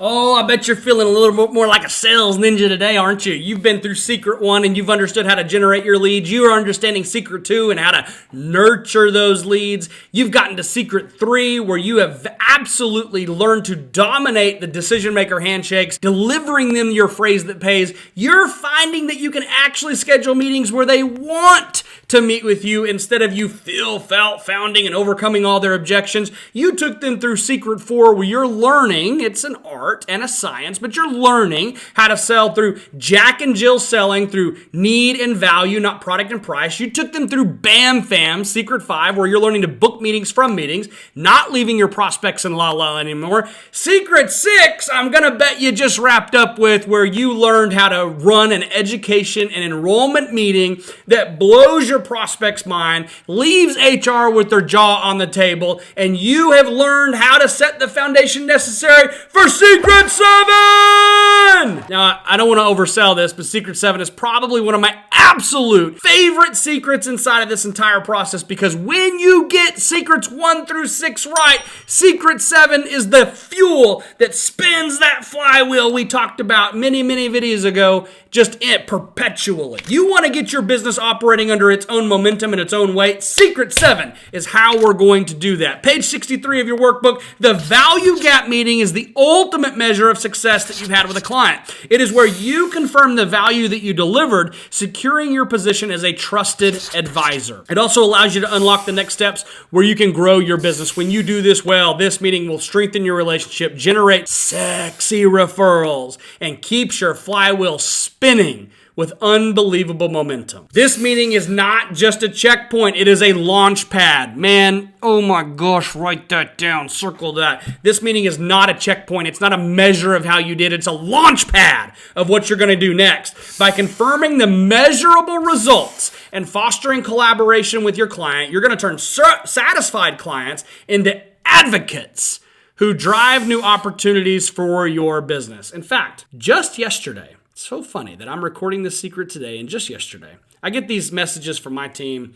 Oh, I bet you're feeling a little bit more like a sales ninja today, aren't you? You've been through Secret 1 and you've understood how to generate your leads. You are understanding Secret 2 and how to nurture those leads. You've gotten to Secret 3 where you have absolutely learned to dominate the decision maker handshakes, delivering them your phrase that pays. You're finding that you can actually schedule meetings where they want to meet with you instead of you founding and overcoming all their objections. You took them through Secret 4 where you're learning, it's an art and a science, but you're learning how to sell through Jack and Jill selling through need and value, not product and price. You took them through Bam Fam, Secret 5, where you're learning to book meetings from meetings, not leaving your prospects in la la anymore. Secret 6, I'm going to bet you just wrapped up with where you learned how to run an education and enrollment meeting that blows your prospect's mind, leaves HR with their jaw on the table, and you have learned how to set the foundation necessary for Secret 7! Now, I don't want to oversell this, but Secret 7 is probably one of my absolute favorite secrets inside of this entire process, because when you get Secrets 1 through 6 right, Secret 7 is the fuel that spins that flywheel we talked about many videos ago, just perpetually. You want to get your business operating under its own momentum and its own weight? Secret 7 is how we're going to do that. Page 63 of your workbook, the value gap meeting is the ultimate measure of success that you've had with a client. It is where you confirm the value that you delivered, securing your position as a trusted advisor. It also allows you to unlock the next steps where you can grow your business. When you do this well, this meeting will strengthen your relationship, generate sexy referrals, and keeps your flywheel spinning with unbelievable momentum. This meeting is not just a checkpoint, it is a launch pad. Man, oh my gosh, write that down, circle that. This meeting is not a checkpoint, it's not a measure of how you did, it's a launch pad of what you're gonna do next. By confirming the measurable results and fostering collaboration with your client, you're gonna turn satisfied clients into advocates who drive new opportunities for your business. In fact, just yesterday, it's so funny that I'm recording this secret today, and just yesterday, I get these messages from my team.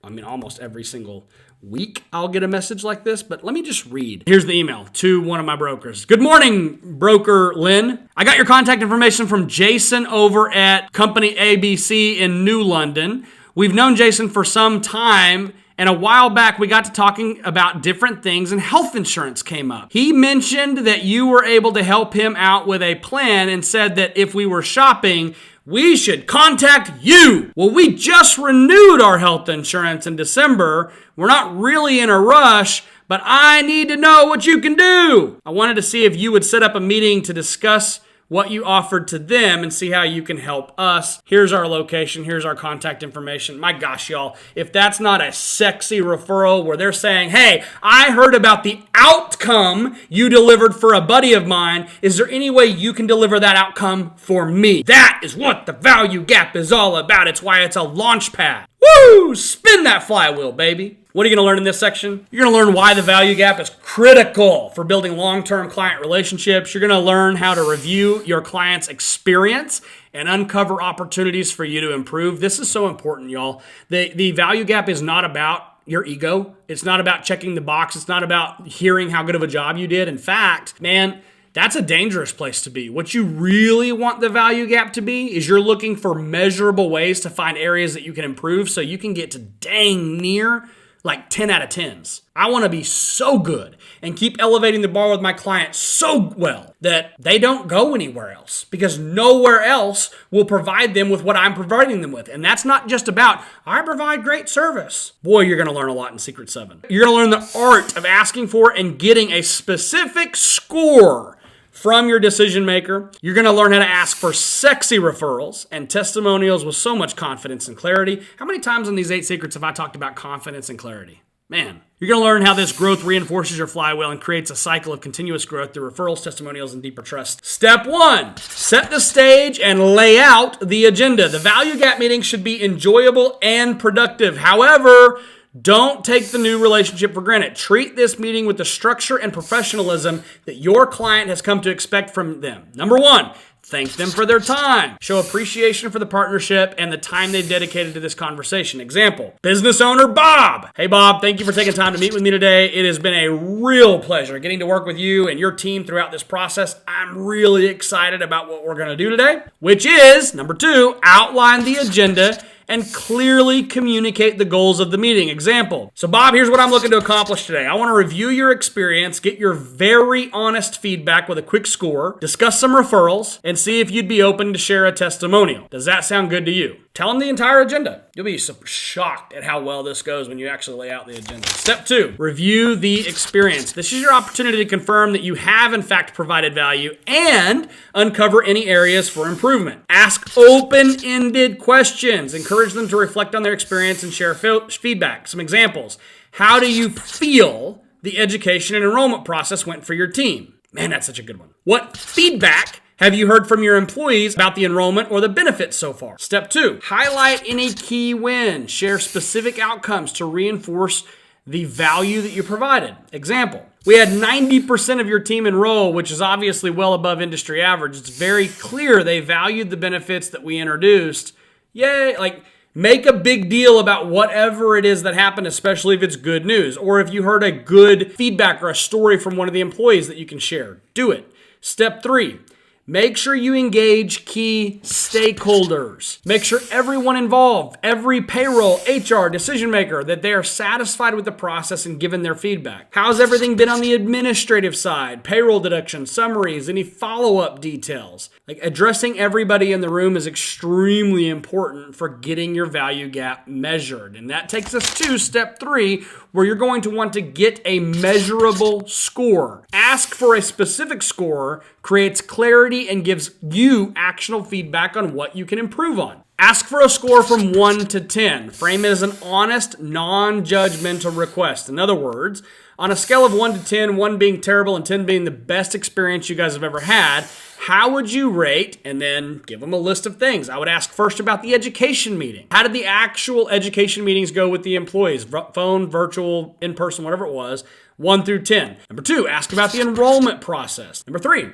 Almost every single week I'll get a message like this, but let me just read. Here's the email to one of my brokers. Good morning, broker Lynn. I got your contact information from Jason over at Company ABC in New London. We've known Jason for some time, and a while back, we got to talking about different things and health insurance came up. He mentioned that you were able to help him out with a plan and said that if we were shopping, we should contact you. Well, we just renewed our health insurance in December. We're not really in a rush, but I need to know what you can do. I wanted to see if you would set up a meeting to discuss what you offered to them and see how you can help us. Here's our location. Here's our contact information. My gosh, y'all, if that's not a sexy referral where they're saying, hey, I heard about the outcome you delivered for a buddy of mine. Is there any way you can deliver that outcome for me? That is what the value gap is all about. It's why it's a launch pad. Woo! Spin that flywheel, baby. What are you going to learn in this section? You're going to learn why the value gap is critical for building long-term client relationships. You're going to learn how to review your client's experience and uncover opportunities for you to improve. This is so important, y'all. The value gap is not about your ego. It's not about checking the box. It's not about hearing how good of a job you did. In fact, man, that's a dangerous place to be. What you really want the value gap to be is you're looking for measurable ways to find areas that you can improve so you can get to dang near like 10 out of 10s. I want to be so good and keep elevating the bar with my clients so well that they don't go anywhere else, because nowhere else will provide them with what I'm providing them with. And that's not just about, I provide great service. Boy, you're going to learn a lot in Secret 7. You're going to learn the art of asking for and getting a specific score from your decision maker. You're going to learn how to ask for sexy referrals and testimonials with so much confidence and clarity. How many times in these 8 secrets have I talked about confidence and clarity? Man, you're going to learn how this growth reinforces your flywheel and creates a cycle of continuous growth through referrals, testimonials, and deeper trust. Step 1, set the stage and lay out the agenda. The value gap meeting should be enjoyable and productive. However, don't take the new relationship for granted. Treat this meeting with the structure and professionalism that your client has come to expect from them. Number 1, Thank them for their time. Show appreciation for the partnership and the time they've dedicated to this conversation. Example, business owner Bob. Hey Bob, thank you for taking time to meet with me today. It has been a real pleasure getting to work with you and your team throughout this process. I'm really excited about what we're going to do today, which is, number 2, outline the agenda and clearly communicate the goals of the meeting. Example, so Bob, here's what I'm looking to accomplish today. I want to review your experience, get your very honest feedback with a quick score, discuss some referrals, and see if you'd be open to share a testimonial. Does that sound good to you? Tell them the entire agenda. You'll be super shocked at how well this goes when you actually lay out the agenda. Step 2, review the experience. This is your opportunity to confirm that you have in fact provided value and uncover any areas for improvement. Ask open-ended questions. Encourage them to reflect on their experience and share feedback. Some examples. How do you feel the education and enrollment process went for your team? Man, that's such a good one. What feedback have you heard from your employees about the enrollment or the benefits so far? Step 2, highlight any key wins. Share specific outcomes to reinforce the value that you provided. Example, we had 90% of your team enroll, which is obviously well above industry average. It's very clear they valued the benefits that we introduced. Yay, make a big deal about whatever it is that happened, especially if it's good news, or if you heard a good feedback or a story from one of the employees that you can share. Do it. Step 3, make sure you engage key stakeholders. Make sure everyone involved, every payroll, HR, decision maker, that they are satisfied with the process and given their feedback. How's everything been on the administrative side? Payroll deduction, summaries, any follow-up details. Addressing everybody in the room is extremely important for getting your value gap measured. And that takes us to step 3, where you're going to want to get a measurable score. Ask for a specific score, creates clarity and gives you actionable feedback on what you can improve on. Ask for a score from 1 to 10. Frame it as an honest, non-judgmental request. In other words, on a scale of 1 to 10, 1 being terrible and 10 being the best experience you guys have ever had, how would you rate? And then give them a list of things. I would ask first about the education meeting. How did the actual education meetings go with the employees? Phone, virtual, in-person, whatever it was, 1 through 10. Number 2, ask about the enrollment process. Number 3,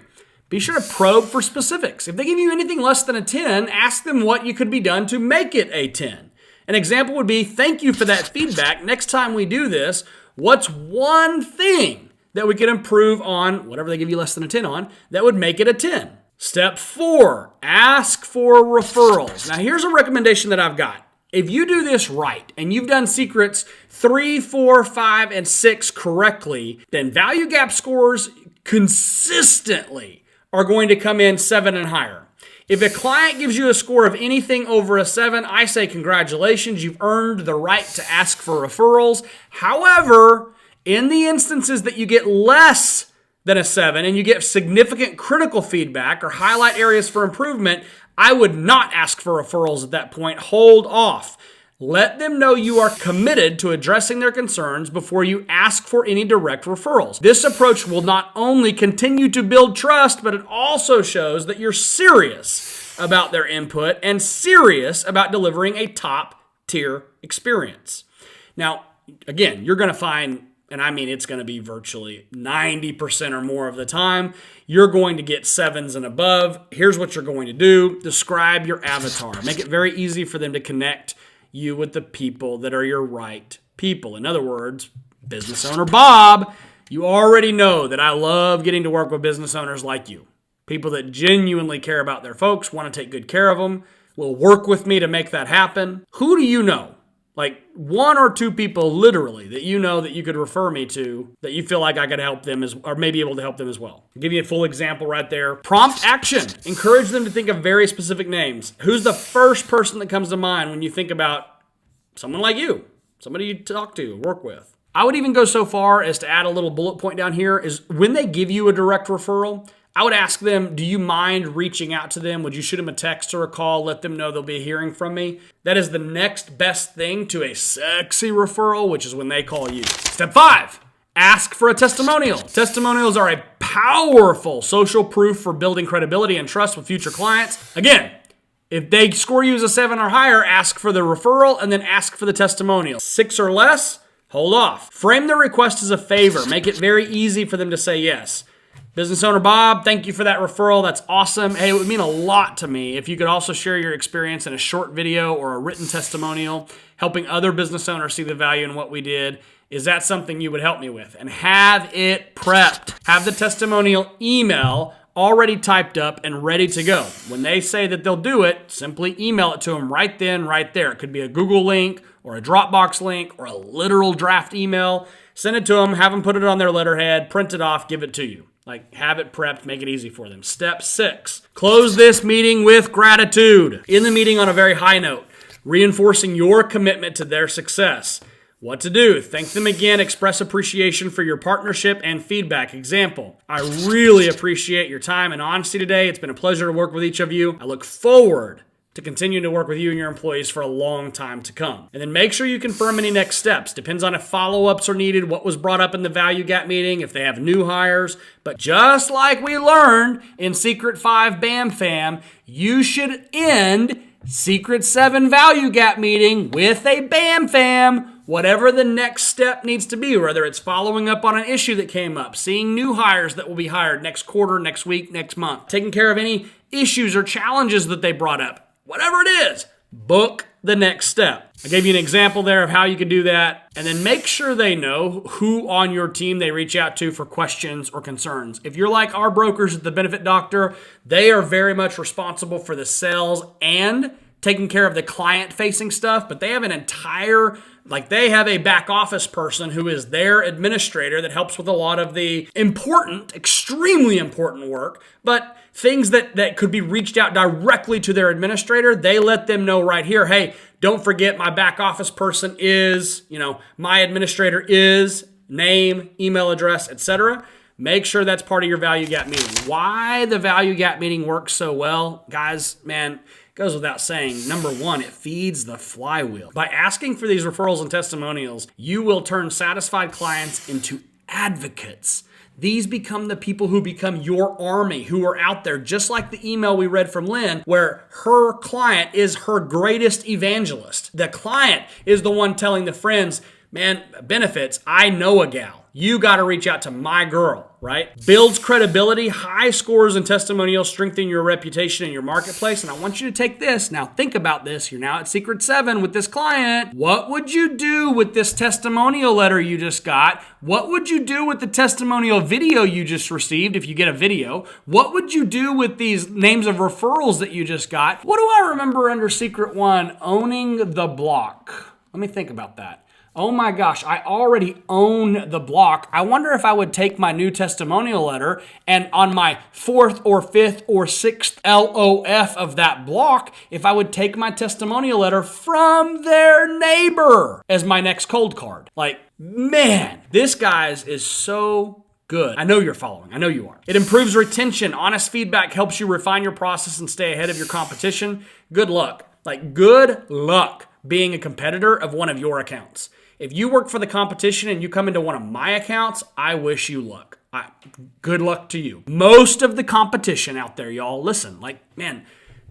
be sure to probe for specifics. If they give you anything less than a 10, ask them what you could be done to make it a 10. An example would be, thank you for that feedback. Next time we do this, what's one thing that we could improve on, whatever they give you less than a 10 on, that would make it a 10? Step 4, ask for referrals. Now here's a recommendation that I've got. If you do this right, and you've done secrets 3, 4, 5, and 6 correctly, then value gap scores consistently are going to come in 7 and higher. If a client gives you a score of anything over a 7, I say congratulations, you've earned the right to ask for referrals. However, in the instances that you get less than a 7 and you get significant critical feedback or highlight areas for improvement, I would not ask for referrals at that point. Hold off. Let them know you are committed to addressing their concerns before you ask for any direct referrals. This approach will not only continue to build trust, but it also shows that you're serious about their input and serious about delivering a top-tier experience. Now, again, you're going to find, and I mean it's going to be virtually 90% or more of the time, you're going to get 7s and above. Here's what you're going to do. Describe your avatar. Make it very easy for them to connect you with the people that are your right people. In other words, business owner Bob, you already know that I love getting to work with business owners like you. People that genuinely care about their folks, want to take good care of them, will work with me to make that happen. Who do you know? Like 1 or 2 people literally that you know that you could refer me to that you feel like I could help them or may be able to help them as well. I'll give you a full example right there. Prompt action. Encourage them to think of very specific names. Who's the first person that comes to mind when you think about someone like you, somebody you talk to, work with? I would even go so far as to add a little bullet point down here is when they give you a direct referral, I would ask them, do you mind reaching out to them? Would you shoot them a text or a call? Let them know they'll be hearing from me. That is the next best thing to a sexy referral, which is when they call you. Step 5, ask for a testimonial. Testimonials are a powerful social proof for building credibility and trust with future clients. Again, if they score you as a 7 or higher, ask for the referral and then ask for the testimonial. 6 or less, hold off. Frame the request as a favor. Make it very easy for them to say yes. Business owner Bob, thank you for that referral. That's awesome. Hey, it would mean a lot to me if you could also share your experience in a short video or a written testimonial, helping other business owners see the value in what we did. Is that something you would help me with? And have it prepped. Have the testimonial email already typed up and ready to go. When they say that they'll do it, simply email it to them right then, right there. It could be a Google link or a Dropbox link or a literal draft email. Send it to them, have them put it on their letterhead, print it off, give it to you. Like, have it prepped, make it easy for them. Step 6, close this meeting with gratitude. In the meeting on a very high note, reinforcing your commitment to their success. What to do? Thank them again. Express appreciation for your partnership and feedback. Example, I really appreciate your time and honesty today. It's been a pleasure to work with each of you. I look forward to continuing to work with you and your employees for a long time to come. And then make sure you confirm any next steps. Depends on if follow-ups are needed, what was brought up in the value gap meeting, if they have new hires. But just like we learned in Secret 5 Bam Fam, you should end Secret 7 value gap meeting with a Bam Fam. Whatever the next step needs to be, whether it's following up on an issue that came up, seeing new hires that will be hired next quarter, next week, next month, taking care of any issues or challenges that they brought up, whatever it is, book the next step. I gave you an example there of how you could do that, and then make sure they know who on your team they reach out to for questions or concerns. If you're like our brokers at the Benefit Doctor, they are very much responsible for the sales and taking care of the client-facing stuff, but they have an entire, they have a back office person who is their administrator that helps with a lot of the important, extremely important work, but things that could be reached out directly to their administrator, they let them know right here, hey, don't forget my back office person is, my administrator is, name, email address, etc. Make sure that's part of your value gap meeting. Why the value gap meeting works so well, guys, man, goes without saying. Number 1, it feeds the flywheel. By asking for these referrals and testimonials, you will turn satisfied clients into advocates. These become the people who become your army, who are out there, just like the email we read from Lynn, where her client is her greatest evangelist. The client is the one telling the friends, man, benefits, I know a gal. You got to reach out to my girl, right? Builds credibility, high scores and testimonials strengthen your reputation in your marketplace. And I want you to take this. Now think about this. You're now at Secret 7 with this client. What would you do with this testimonial letter you just got? What would you do with the testimonial video you just received if you get a video? What would you do with these names of referrals that you just got? What do I remember under Secret 1? Owning the block. Let me think about that. Oh my gosh, I already own the block. I wonder if I would take my new testimonial letter and on my 4th or 5th or 6th LOF of that block, if I would take my testimonial letter from their neighbor as my next cold card. Man, this guys is so good. I know you're following. I know you are. It improves retention. Honest feedback helps you refine your process and stay ahead of your competition. Good luck. Good luck being a competitor of one of your accounts. If you work for the competition and you come into one of my accounts, I wish you luck. Good luck to you. Most of the competition out there, y'all, listen,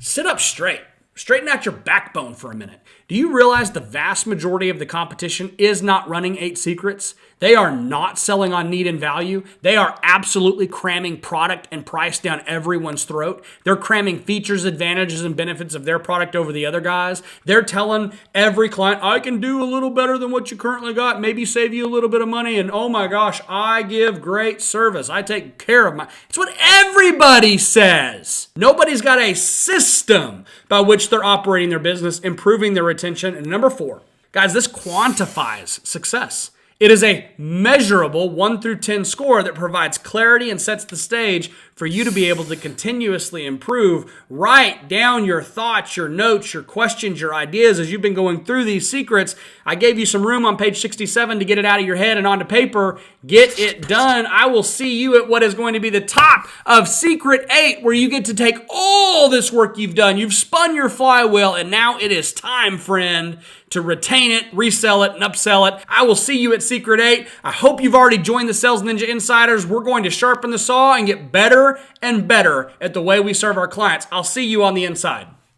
sit up straight. Straighten out your backbone for a minute. Do you realize the vast majority of the competition is not running 8 secrets? They are not selling on need and value. They are absolutely cramming product and price down everyone's throat. They're cramming features, advantages, and benefits of their product over the other guys. They're telling every client, I can do a little better than what you currently got, maybe save you a little bit of money, and oh my gosh, I give great service. I take care of it's what everybody says. Nobody's got a system by which they're operating their business, improving their retention. And number 4, guys, this quantifies success. It is a measurable 1 through 10 score that provides clarity and sets the stage for you to be able to continuously improve. Write down your thoughts, your notes, your questions, your ideas as you've been going through these secrets. I gave you some room on page 67 to get it out of your head and onto paper. Get it done. I will see you at what is going to be the top of Secret 8, where you get to take all this work you've done. You've spun your flywheel, and now it is time, friend, to retain it, resell it, and upsell it. I will see you at Secret 8. I hope you've already joined the Sales Ninja Insiders. We're going to sharpen the saw and get better and better at the way we serve our clients. I'll see you on the inside.